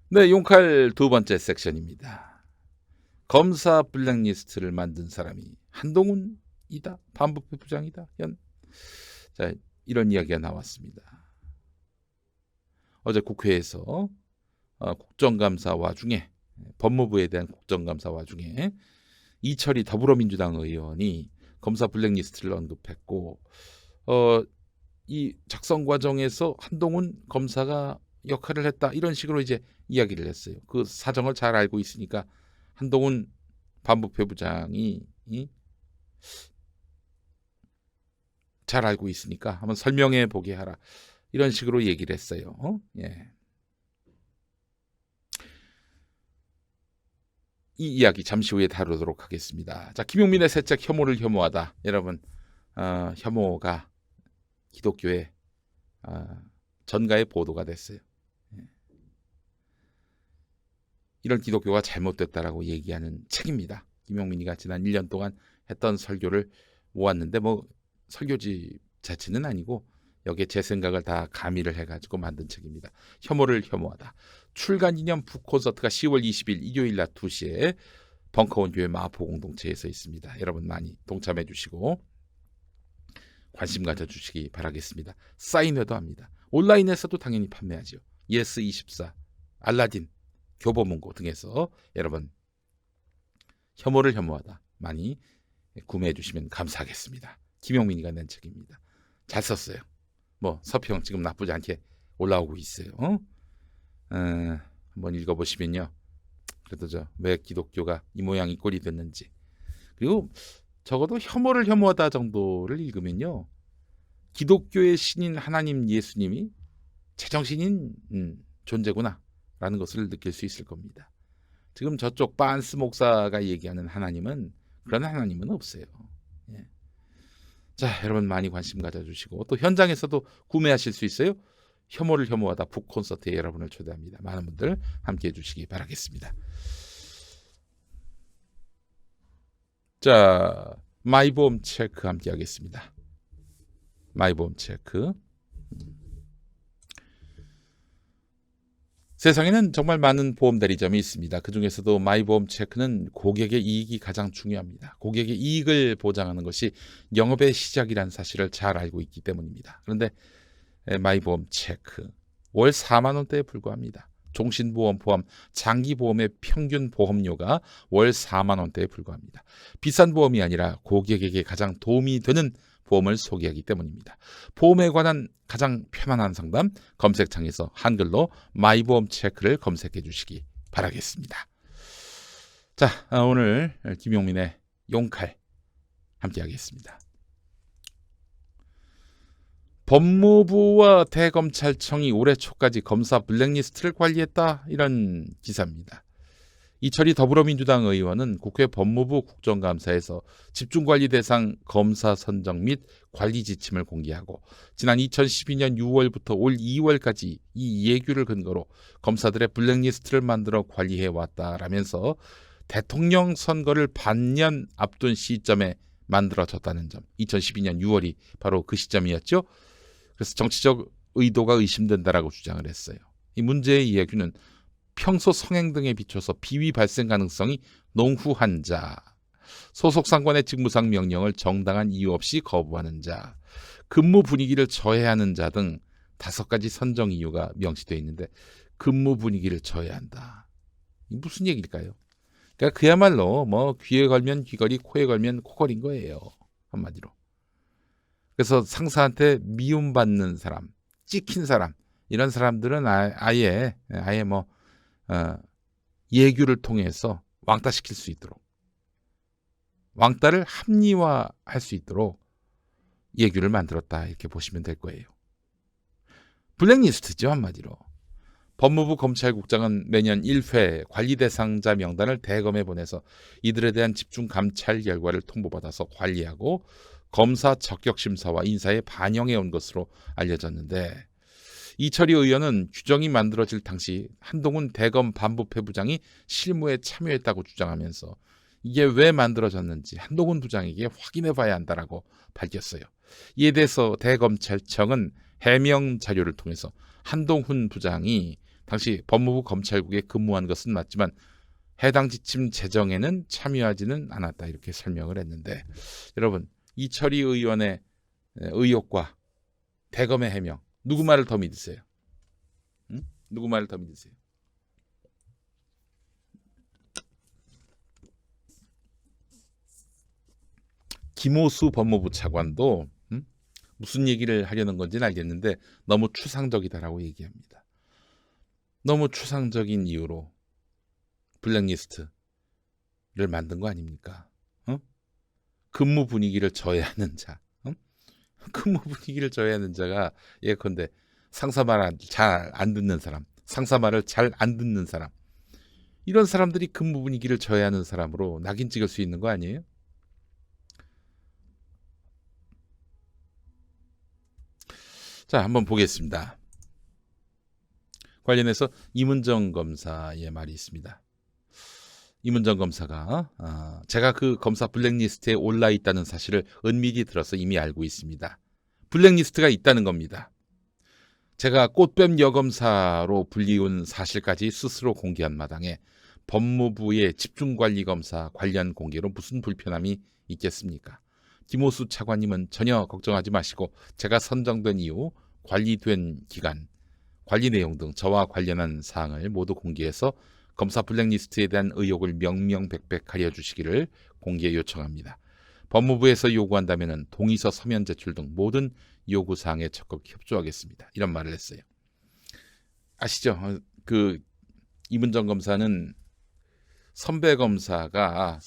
네, 용칼 두 번째 섹션입니다. 검사 블랙리스트를 만든 사람이 한동훈이다, 반부패 부장이다, 자, 이런 이야기가 나왔습니다. 어제 국회에서 국정감사 와중에, 법무부에 대한 국정감사 와중에 이철희 더불어민주당 의원이 검사 블랙리스트를 언급했고, 이 작성 과정에서 한동훈 검사가 역할을 했다, 이런 식으로 이제 이야기를 했어요. 그 사정을 잘 알고 있으니까 한동훈 반부패 부장이 잘 알고 있으니까 한번 설명해 보게 하라, 이런 식으로 얘기를 했어요. 예. 이 이야기 잠시 후에 다루도록 하겠습니다. 자, 김용민의 새 책 혐오를 혐오하다. 여러분, 혐오가 기독교의 전가의 보도가 됐어요. 이런 기독교가 잘못됐다라고 얘기하는 책입니다. 김용민이가 지난 1년 동안 했던 설교를 모았는데, 뭐 설교집 자체는 아니고 여기에 제 생각을 다 가미를 해가지고 만든 책입니다. 혐오를 혐오하다. 출간 기념 북콘서트가 10월 20일 일요일 낮 2시에 벙커원 교회 마포 공동체에서 있습니다. 여러분 많이 동참해 주시고 관심 가져주시기 바라겠습니다. 사인회도 합니다. 온라인에서도 당연히 판매하죠. 예스24, 알라딘, 교보문고 등에서 여러분 혐오를 혐오하다 많이 구매해 주시면 감사하겠습니다. 김용민이가 낸 책입니다. 잘 썼어요. 뭐 서평 지금 나쁘지 않게 올라오고 있어요. 한번 읽어보시면요, 그래도 왜 기독교가 이 모양 이 꼴이 됐는지, 그리고 적어도 혐오를 혐오하다 정도를 읽으면요, 기독교의 신인 하나님 예수님이 제정신인 존재구나 라는 것을 느낄 수 있을 겁니다. 지금 저쪽 반스 목사가 얘기하는 하나님은, 그런 하나님은 없어요. 예. 자, 여러분 많이 관심 가져주시고 또 현장에서도 구매하실 수 있어요. 혐오를 혐오하다 북콘서트에 여러분을 초대합니다. 많은 분들 함께해 주시기 바라겠습니다. 자, 마이보험 체크 함께 하겠습니다. 마이보험 체크. 세상에는 정말 많은 보험 대리점이 있습니다. 그중에서도 마이보험 체크는 고객의 이익이 가장 중요합니다. 고객의 이익을 보장하는 것이 영업의 시작이라는 사실을 잘 알고 있기 때문입니다. 그런데 마이보험 체크 월 4만 원대에 불과합니다. 종신보험 포함 장기보험의 평균 보험료가 월 4만 원대에 불과합니다. 비싼 보험이 아니라 고객에게 가장 도움이 되는 보험을 소개하기 때문입니다. 보험에 관한 가장 편안한 상담, 검색창에서 한글로 마이보험 체크를 검색해 주시기 바라겠습니다. 자, 오늘 김용민의 용칼 함께 하겠습니다. 법무부와 대검찰청이 올해 초까지 검사 블랙리스트를 관리했다, 이런 기사입니다. 이철희 더불어민주당 의원은 국회 법무부 국정감사에서 집중관리 대상 검사 선정 및 관리 지침을 공개하고 지난 2012년 6월부터 올 2월까지 이 예규를 근거로 검사들의 블랙리스트를 만들어 관리해왔다라면서 대통령 선거를 반년 앞둔 시점에 만들어졌다는 점, 2012년 6월이 바로 그 시점이었죠. 그래서 정치적 의도가 의심된다라고 주장을 했어요. 이 문제의 이야기는 평소 성행 등에 비춰서 비위 발생 가능성이 농후한 자, 소속 상관의 직무상 명령을 정당한 이유 없이 거부하는 자, 근무 분위기를 저해하는 자 등 5가지 선정 이유가 명시되어 있는데, 근무 분위기를 저해한다. 이 무슨 얘기일까요? 그러니까 그야말로 뭐 귀에 걸면 귀걸이, 코에 걸면 코걸인 거예요. 한마디로. 그래서 상사한테 미움받는 사람, 찍힌 사람, 이런 사람들은 아예 뭐 예규를 통해서 왕따시킬 수 있도록, 왕따를 합리화할 수 있도록 예규를 만들었다, 이렇게 보시면 될 거예요. 블랙리스트죠, 한마디로. 법무부 검찰국장은 매년 1회 관리 대상자 명단을 대검에 보내서 이들에 대한 집중 감찰 결과를 통보받아서 관리하고 검사 적격심사와 인사에 반영해 온 것으로 알려졌는데, 이철희 의원은 규정이 만들어질 당시 한동훈 대검 반부패 부장이 실무에 참여했다고 주장하면서 이게 왜 만들어졌는지 한동훈 부장에게 확인해 봐야 한다라고 밝혔어요. 이에 대해서 대검찰청은 해명 자료를 통해서 한동훈 부장이 당시 법무부 검찰국에 근무한 것은 맞지만 해당 지침 제정에는 참여하지는 않았다 이렇게 설명을 했는데 여러분 이철희 의원의 의혹과 대검의 해명 누구 말을 더 믿으세요? 응? 누구 말을 더 믿으세요? 김오수 법무부 차관도 무슨 얘기를 하려는 건지는 알겠는데 너무 추상적이다라고 얘기합니다. 너무 추상적인 이유로 블랙리스트를 만든 거 아닙니까? 근무 분위기를 저해하는 자, 근무 분위기를 저해하는 자가 예컨대 상사 말 잘 안 듣는 사람, 상사 말을 잘 안 듣는 사람, 이런 사람들이 근무 분위기를 저해하는 사람으로 낙인 찍을 수 있는 거 아니에요? 자, 한번 보겠습니다. 관련해서 이문정 검사의 말이 있습니다. 이문정 검사가 제가 그 검사 블랙리스트에 올라 있다는 사실을 은밀히 들어서 이미 알고 있습니다. 블랙리스트가 있다는 겁니다. 제가 꽃뱀 여검사로 불리운 사실까지 스스로 공개한 마당에 법무부의 집중관리검사 관련 공개로 무슨 불편함이 있겠습니까? 김오수 차관님은 전혀 걱정하지 마시고 제가 선정된 이후 관리된 기간, 관리 내용 등 저와 관련한 사항을 모두 공개해서 검사 블랙리스트에 대한 의혹을 명명백백 가려주시기를 공개 요청합니다. 법무부에서 요구한다면 동의서 서면 제출 등 모든 요구사항에 적극 협조하겠습니다. 이런 말을 했어요. 아시죠? 그 이문정 검사는 선배 검사가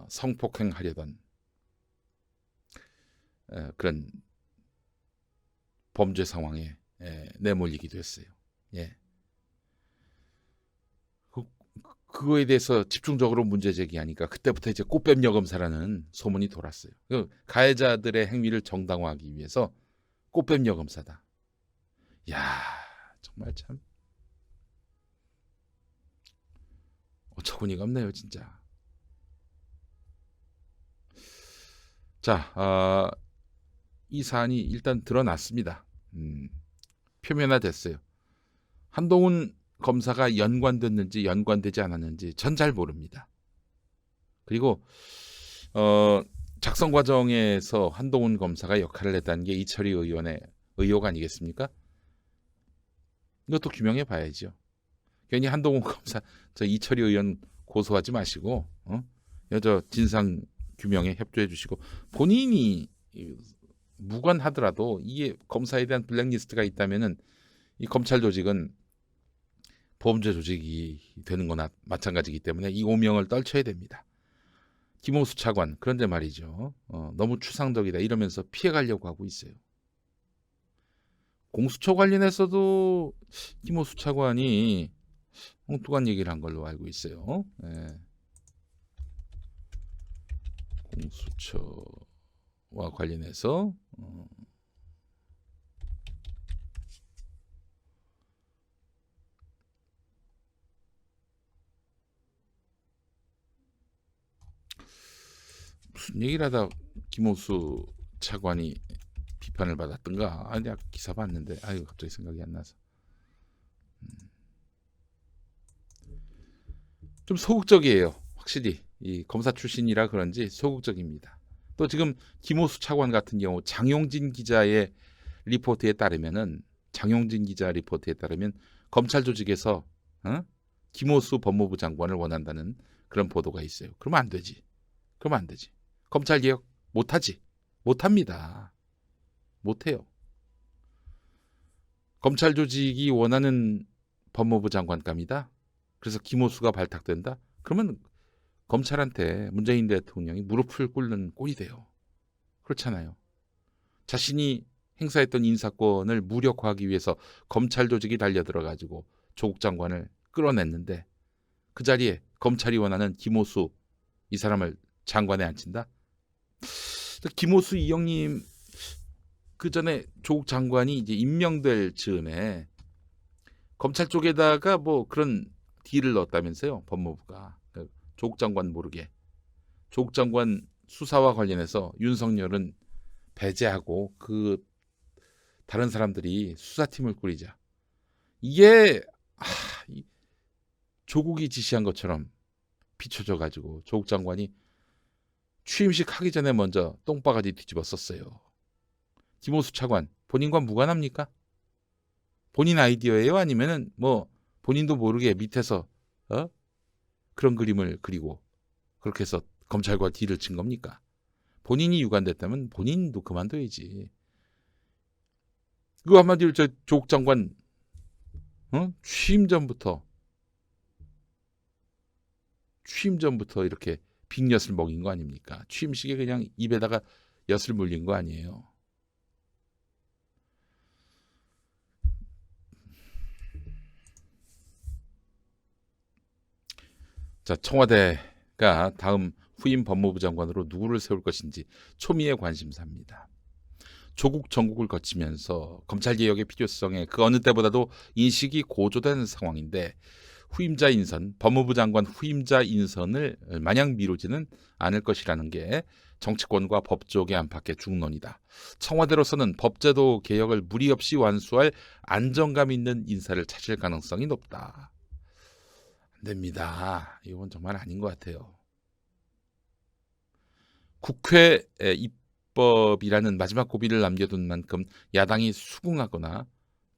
성폭행하려던 그런 범죄 상황에 내몰리기도 했어요. 예. 그거에 대해서 집중적으로 문제 제기하니까 그때부터 이제 꽃뱀 여검사라는 소문이 돌았어요. 가해자들의 행위를 정당화하기 위해서 꽃뱀 여검사다. 야, 정말 참 어처구니가 없네요, 진짜. 자, 이 사안이 일단 드러났습니다. 표면화됐어요. 한동훈 검사가 연관됐는지 연관되지 않았는지 전 잘 모릅니다. 그리고 작성 과정에서 한동훈 검사가 역할을 했다는 게 이철희 의원의 의혹 아니겠습니까? 이것도 규명해 봐야죠. 괜히 한동훈 검사, 저 이철희 의원 고소하지 마시고 저 진상 규명에 협조해 주시고 본인이 무관하더라도 이게 검사에 대한 블랙리스트가 있다면은 이 검찰 조직은 범죄 조직이 되는 거나 마찬가지이기 때문에 이 오명을 떨쳐야 됩니다. 김오수 차관 그런데 말이죠. 너무 추상적이다 이러면서 피해가려고 하고 있어요. 공수처 관련해서도 김오수 차관이 엉뚱한 얘기를 한 걸로 알고 있어요. 네. 공수처와 관련해서 무슨 얘기를 하다 김오수 차관이 비판을 받았던가. 아니 기사 봤는데 갑자기 생각이 안 나서 좀 소극적이에요. 확실히 이 검사 출신이라 그런지 소극적입니다. 또 지금 김오수 차관 같은 경우 장용진 기자의 리포트에 따르면 검찰 조직에서 김오수 법무부 장관을 원한다는 그런 보도가 있어요. 그러면 안 되지. 검찰 개혁 못하지. 못합니다. 못해요. 검찰 조직이 원하는 법무부 장관감이다. 그래서 김오수가 발탁된다. 그러면 검찰한테 문재인 대통령이 무릎을 꿇는 꼴이 돼요. 그렇잖아요. 자신이 행사했던 인사권을 무력화하기 위해서 검찰 조직이 달려들어가지고 조국 장관을 끌어냈는데 그 자리에 검찰이 원하는 김오수 이 사람을 장관에 앉힌다. 김오수 이 형님 그 전에 조국 장관이 이제 임명될 즈음에 검찰 쪽에다가 뭐 그런 딜을 넣었다면서요. 법무부가 조국 장관 모르게 조국 장관 수사와 관련해서 윤석열은 배제하고 그 다른 사람들이 수사팀을 꾸리자. 이게 조국이 지시한 것처럼 비춰져 가지고 조국 장관이 취임식 하기 전에 먼저 똥바가지 뒤집어 썼어요. 김호수 차관 본인과 무관합니까? 본인 아이디어예요? 아니면은 뭐 본인도 모르게 밑에서 그런 그림을 그리고 그렇게 해서 검찰과 딜을 친 겁니까? 본인이 유관됐다면 본인도 그만둬야지. 그거 한마디로 저 조국 장관 취임 전부터 이렇게 빅엿을 먹인 거 아닙니까? 취임식에 그냥 입에다가 엿을 물린 거 아니에요. 자, 청와대가 다음 후임 법무부 장관으로 누구를 세울 것인지 초미의 관심사입니다. 조국 정국을 거치면서 검찰개혁의 필요성에 그 어느 때보다도 인식이 고조된 상황인데 후임자 인선, 법무부 장관 후임자 인선을 마냥 미루지는 않을 것이라는 게 정치권과 법조계 안팎의 중론이다. 청와대로서는 법제도 개혁을 무리 없이 완수할 안정감 있는 인사를 찾을 가능성이 높다. 안 됩니다. 이건 정말 아닌 것 같아요. 국회 입법이라는 마지막 고비를 남겨둔 만큼 야당이 수긍하거나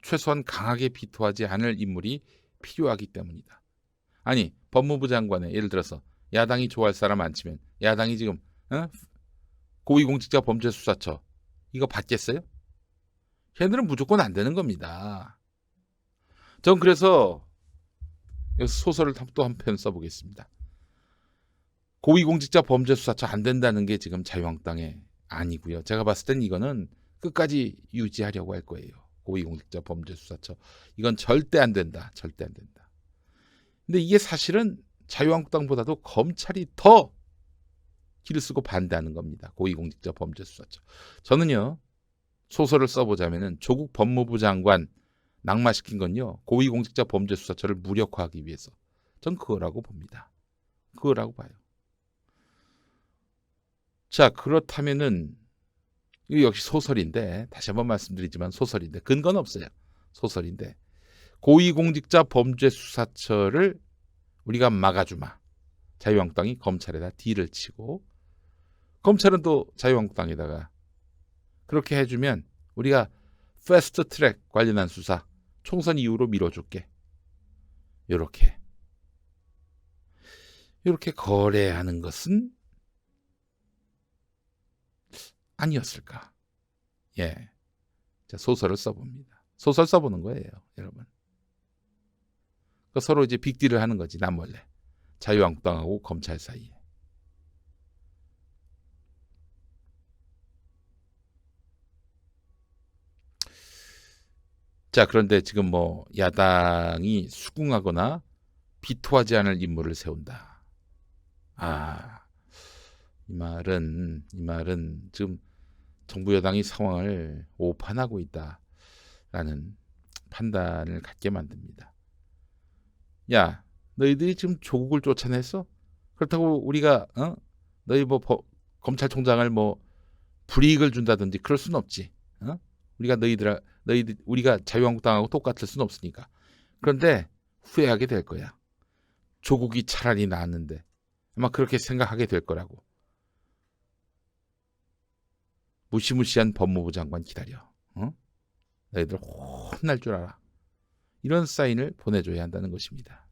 최소한 강하게 비토하지 않을 인물이 필요하기 때문이다. 아니 법무부 장관에 예를 들어서 야당이 좋아할 사람 안 치면 야당이 지금 고위공직자 범죄수사처 이거 받겠어요? 걔들은 무조건 안 되는 겁니다. 전 그래서 소설을 또 한 편 써보겠습니다. 고위공직자 범죄수사처 안 된다는 게 지금 자유한국당의 아니고요. 제가 봤을 땐 이거는 끝까지 유지하려고 할 거예요. 고위공직자 범죄수사처 이건 절대 안 된다. 절대 안 된다. 근데 이게 사실은 자유한국당보다도 검찰이 더 길을 쓰고 반대하는 겁니다. 고위공직자 범죄수사처. 저는요 소설을 써보자면은 조국 법무부 장관 낙마시킨 건요 고위공직자 범죄수사처를 무력화하기 위해서 전 그거라고 봅니다. 그거라고 봐요. 자 그렇다면은 이거 역시 소설인데 다시 한번 말씀드리지만 소설인데 근거는 없어요. 소설인데 고위공직자 범죄수사처를 우리가 막아주마. 자유한국당이 검찰에다 딜을 치고 검찰은 또 자유한국당에다가 그렇게 해주면 우리가 패스트 트랙 관련한 수사 총선 이후로 미뤄줄게. 이렇게 거래하는 것은 아니었을까? 예, 자, 소설을 써봅니다. 소설 써보는 거예요, 여러분. 서로 이제 빅딜을 하는 거지, 남몰래. 자유한국당하고 검찰 사이에. 자, 그런데 지금 뭐 야당이 수긍하거나 비토하지 않을 인물을 세운다. 이 말은 지금 정부 여당이 상황을 오판하고 있다라는 판단을 갖게 만듭니다. 야, 너희들이 지금 조국을 쫓아냈어? 그렇다고 우리가 너희 뭐 검찰총장을 뭐 불이익을 준다든지 그럴 수는 없지. 우리가 우리가 자유한국당하고 똑같을 수는 없으니까. 그런데 후회하게 될 거야. 조국이 차라리 나았는데 아마 그렇게 생각하게 될 거라고. 무시무시한 법무부 장관 기다려. 너희들 혼날 줄 알아. 이런 사인을 보내줘야 한다는 것입니다.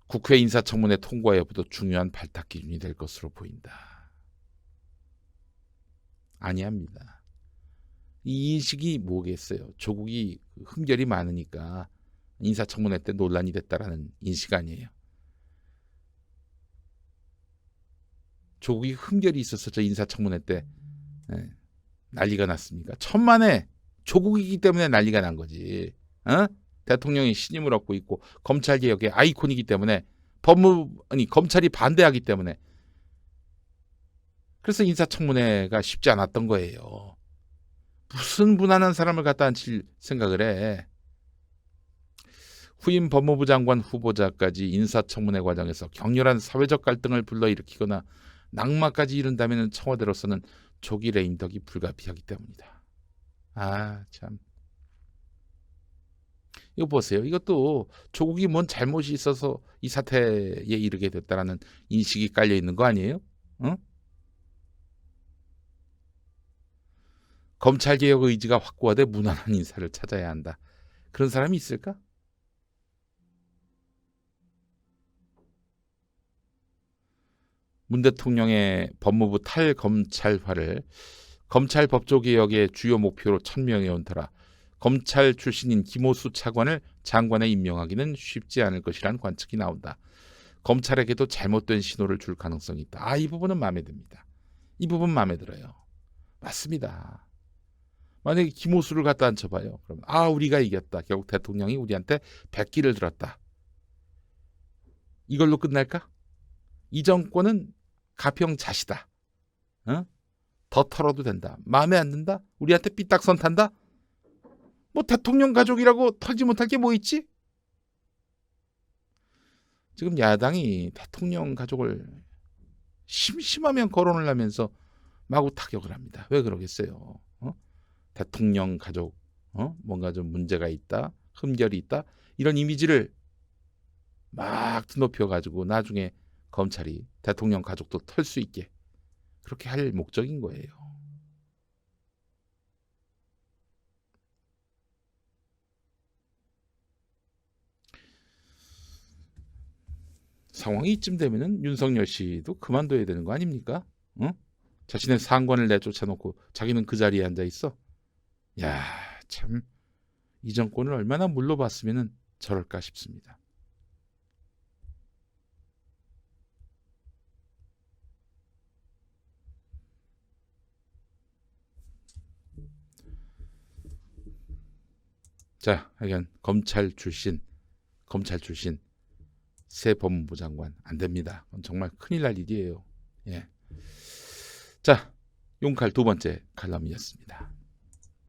국회 인사청문회 통과 여부도 중요한 발탁 기준이 될 것으로 보인다. 아니합니다. 이 인식이 뭐겠어요? 조국이 흠결이 많으니까 인사청문회 때 논란이 됐다라는 인식 아니에요. 조국이 흠결이 있어서 저 인사청문회 때 난리가 났습니까? 천만에 조국이기 때문에 난리가 난 거지. 대통령이 신임을 얻고 있고 검찰개혁의 아이콘이기 때문에 검찰이 반대하기 때문에 그래서 인사청문회가 쉽지 않았던 거예요. 무슨 무난한 사람을 갖다 앉힐 생각을 해. 후임 법무부 장관 후보자까지 인사청문회 과정에서 격렬한 사회적 갈등을 불러일으키거나 낙마까지 이른다면 청와대로서는 조기 레임덕이 불가피하기 때문이다. 아, 참. 이거 보세요. 이것도 조국이 뭔 잘못이 있어서 이 사태에 이르게 됐다라는 인식이 깔려 있는 거 아니에요? 응? 검찰개혁 의지가 확고하되 무난한 인사를 찾아야 한다. 그런 사람이 있을까? 문 대통령의 법무부 탈검찰화를 검찰 법조개혁의 주요 목표로 천명해온 터라 검찰 출신인 김호수 차관을 장관에 임명하기는 쉽지 않을 것이라는 관측이 나온다. 검찰에게도 잘못된 신호를 줄 가능성이 있다. 이 부분은 마음에 듭니다. 이 부분 마음에 들어요. 맞습니다. 만약에 김호수를 갖다 앉혀봐요. 그러면 우리가 이겼다. 결국 대통령이 우리한테 백기를 들었다. 이걸로 끝날까? 이 정권은 가평자시다. 어? 더 털어도 된다. 마음에 안 든다? 우리한테 삐딱선 탄다? 뭐 대통령 가족이라고 털지 못할 게 뭐 있지? 지금 야당이 대통령 가족을 심심하면 거론을 하면서 마구 타격을 합니다. 왜 그러겠어요? 대통령 가족 뭔가 좀 문제가 있다, 흠결이 있다 이런 이미지를 막 드높여가지고 나중에 검찰이 대통령 가족도 털 수 있게 그렇게 할 목적인 거예요. 상황이 이쯤 되면은 윤석열 씨도 그만둬야 되는 거 아닙니까? 응? 자신의 상관을 내쫓아놓고 자기는 그 자리에 앉아 있어. 야, 참 이 정권을 얼마나 물러봤으면은 저럴까 싶습니다. 자, 하여간 검찰 출신 새 법무부 장관 안 됩니다. 정말 큰일 날 일이에요. 예. 자, 용칼 두 번째 칼럼이었습니다.